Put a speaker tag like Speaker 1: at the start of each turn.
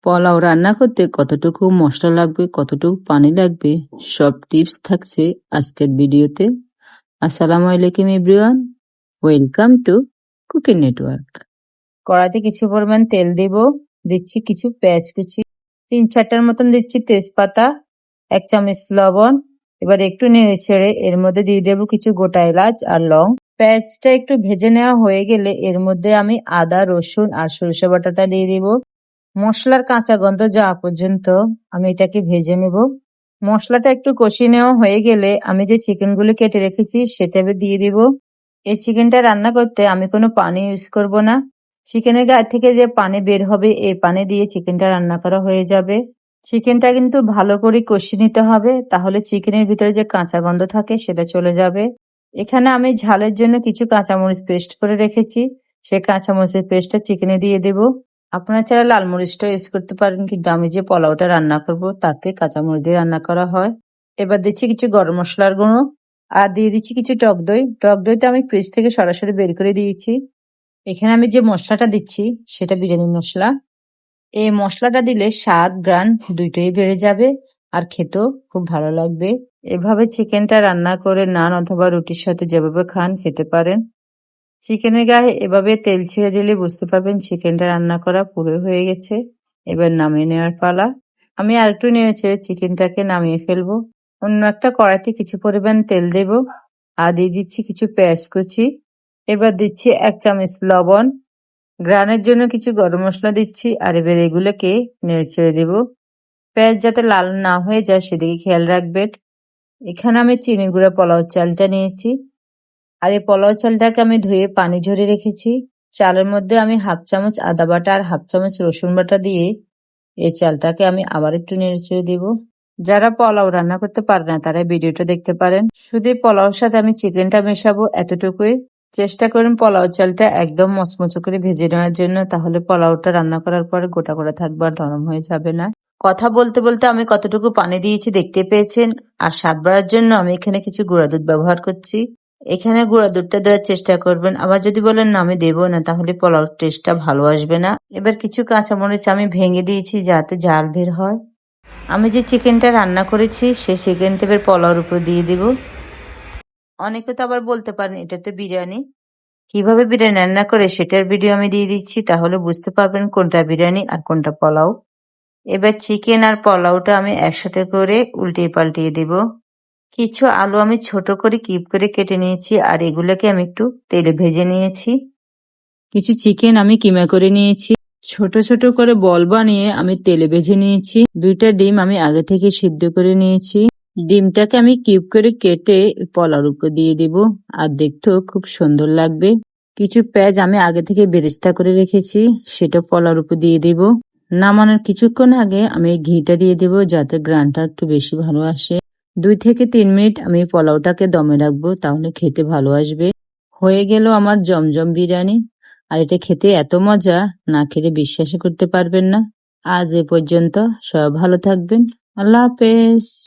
Speaker 1: পোলাও রান্না করতে কতটুকু মশলা লাগবে, কতটুকু পানি লাগবে, সব টিপস থাকছে আজকের ভিডিওতে। আসসালামু আলাইকুম everyone, welcome to cooking network. কড়াইতে কিছু পরিমাণ তেল দেব, দিচ্ছি কিছু পেঁয়াজ কুচি, 3-4টার মতন দিচ্ছি তেজপাতা, 1 চামচ লবণ। এবার একটু নেড়ে ছেড়ে এর মধ্যে দিয়ে দেবো কিছু গোটা এলাচ আর লং। পেঁয়াজটা একটু ভেজে নেওয়া হয়ে গেলে এর মধ্যে আমি আদা, রসুন আর সরিষা বাটাটা দিয়ে দিব। মশলার কাঁচা গন্ধ যাওয়া পর্যন্ত আমি এটাকে ভেজে নেব। মশলাটা একটু কষিয়ে নেওয়া হয়ে গেলে আমি যে চিকেনগুলো কেটে রেখেছি সেটা দিয়ে দিব। এই চিকেনটা রান্না করতে আমি কোনো পানি ইউজ করব না। চিকেনের গায়ে থেকে যে পানি বের হবে এই পানি দিয়ে চিকেনটা রান্না করা হয়ে যাবে। চিকেনটা কিন্তু ভালো করে কষিয়ে নিতে হবে, তাহলে চিকেনের ভিতরে যে কাঁচা গন্ধ থাকে সেটা চলে যাবে। এখানে আমি ঝালের জন্য কিছু কাঁচামরিচ পেস্ট করে রেখেছি, সেই কাঁচামরিচের পেস্টটা চিকেনে দিয়ে দেব। আপনারা চাইলে লাল মরিচটা ইউজ করতে পারেন, কিন্তু আমি যে পোলাওটা রান্না করব তাতে কাঁচামরিচ দিয়ে রান্না করা হয়। এবার দিচ্ছি কিছু গরম মশলার গুঁড়ো আর দিয়ে দিচ্ছি কিছু টক দই। টক দইটা আমি ফ্রিজ থেকে সরাসরি বের করে দিয়েছি। এখানে আমি যে মশলাটা দিচ্ছি সেটা বিরিয়ানি মশলা। এই মশলাটা দিলে স্বাদ ঘ্রাণ দুইটাই বেড়ে যাবে আর খেতেও খুব ভালো লাগবে। এভাবে চিকেনটা রান্না করে নান অথবা রুটির সাথে যেভাবে খান খেতে পারেন। চিকেনের গায়ে এভাবে তেল ছেড়ে দিলে বুঝতে পারবেন চিকেনটা রান্না করা পুরো হয়ে গেছে। এবার নামিয়ে নেওয়ার পালা। আমি আরেকটু নেড়ে ছেড়ে চিকেনটাকে নামিয়ে ফেলবো। অন্য একটা কড়াইতে কিছু পরিমাণ তেল দেব আর দিয়ে দিচ্ছি কিছু পেঁয়াজ কুচি। এবার দিচ্ছি 1 চামচ লবণ, ঘ্রাণের জন্য কিছু গরম মশলা দিচ্ছি আর এবার এগুলোকে নেড়ে ছেড়ে দেব। পেঁয়াজ যাতে লাল না হয়ে যায় সেদিকে খেয়াল রাখবেন। এখানে আমি চিনি গুঁড়া পোলাও চালটা নিয়েছি আর এই পোলাও চালটাকে আমি ধুয়ে পানি ঝরিয়ে রেখেছি। চালের মধ্যে আমি 1/2 চামচ আদা বাটা আর 1/2 চামচ রসুন বাটা দিয়ে এই চালটাকে আমি আবার একটু নেড়ে ছেড়ে দিব। যারা পোলাও রান্না করতে পারে না তারা ভিডিওটা দেখতে পারেন। শুধু পোলাওর সাথে আমি চিকেনটা মেশাবো এতটুকুই। চেষ্টা করুন পোলাও চালটা একদম মচমচে করে ভেজে নেওয়ার জন্য, তাহলে পোলাওটা রান্না করার পরে গোটা গোটা থাকবে আর নরম হয়ে যাবে না। কথা বলতে বলতে আমি কতটুকু পানি দিয়েছি দেখতে পেয়েছেন। আর স্বাদ বাড়ার জন্য আমি এখানে কিছু গুঁড়া দুধ ব্যবহার করছি। এখানে গুঁড়া দুধটা দেওয়ার চেষ্টা করবেন। আবার যদি বলেন না আমি দেবো না, তাহলে পোলাওর টেস্টটা ভালো আসবে না। এবার কিছু কাঁচামরিচ আমি ভেঙে দিয়েছি যাতে ঝাল বের হয়। আমি যে চিকেনটা রান্না করেছি সেই চিকেনটা এবার পোলাওর উপর দিয়ে দিব। অনেকে তো আবার বলতে পারেন এটা তো বিরিয়ানি, কিভাবে বিরিয়ানি রান্না করে সেটার ভিডিও আমি দিয়ে দিচ্ছি, তাহলে বুঝতে পারবেন কোনটা বিরিয়ানি আর কোনটা পোলাও। এবার চিকেন আর পোলাওটা আমি একসাথে করে উল্টিয়ে পাল্টিয়ে দিব। কিছু আলু আমি ছোট করে কিউব করে কেটে নিয়েছি আর এগুলোকে আমি একটু তেলে ভেজে নিয়েছি। কিছু চিকেন আমি কিমা করে নিয়েছি, ছোট ছোট করে বল বানিয়ে আমি তেলে ভেজে নিয়েছি। 2টা ডিম আমি আগে থেকে সিদ্ধ করে নিয়েছি। ডিমটাকে আমি কিউব করে কেটে পোলাওর উপর দিয়ে দিব আর দেখতেও খুব সুন্দর লাগবে। কিছু পেঁয়াজ আমি আগে থেকে বেরেস্তা করে রেখেছি, সেটা পোলাওর উপর দিয়ে দিব। নামানোর কিছুক্ষণ আগে আমি ঘিটা দিয়ে দিব যাতে ঘ্রাণটা একটু বেশি ভালো আসে। 2 থেকে 3 মিনিট আমি পোলাওটাকে দমে রাখবো, তাহলে খেতে ভালো আসবে। হয়ে গেল আমার জমজম বিরিয়ানি। আর এটা খেতে এত মজা, না খেলে বিশ্বাসই করতে পারবেন না। আজ এ পর্যন্ত, সবাই ভালো থাকবেন। আল্লাহ হাফেজ।